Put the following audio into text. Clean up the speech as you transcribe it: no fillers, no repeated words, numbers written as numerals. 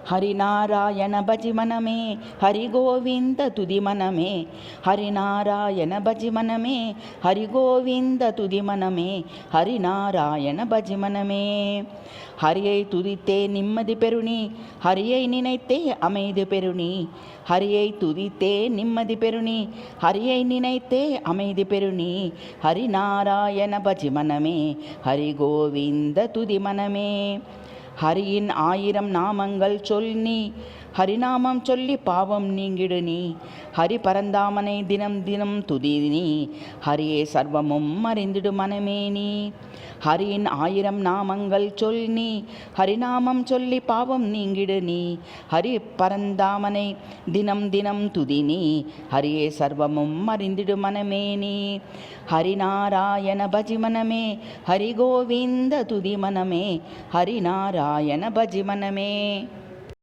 హరినారాయణ భజి మనమే హరి గోవింద తుది మనమే హరినారాయణ భజి మనమే హరి గోవింద తుది మనమే ஹரிநாராயண பஜி மனமே. ஹரியை துதித்தே நிம்மதி பெருணி ஹரியை நினைத்தே அமைதி பெருணி ஹரியை துதித்தே நிம்மதி பெருணி ஹரியை நினைத்தே அமைதி பெருணி ஹரிநாராயண பஜி மனமே ஹரி கோவிந்த துதி மனமே. ஹரியின் 1000 நாமங்கள் சொல்லி ஹரிநாமம் சொல்லி பாவம் நீங்கிடு நீ ஹரி பரந்தாமனை தினம் தினம் துதி நீ ஹரியே சர்வமும் அறிந்திடு மனமே நீ. ஹரியின் 1000 நாமங்கள் சொல்லி ஹரிநாமம் சொல்லி பாவம் நீங்கிடு நீ ஹரி பரந்தாமனை தினம் தினம் துதி நீ ஹரியே சர்வமும் அறிந்திடு மனமே நீ. ஹரிநாராயண பஜி மனமே ஹரி கோவிந்த துதி மனமே ஹரிநாராயண பஜி மனமே.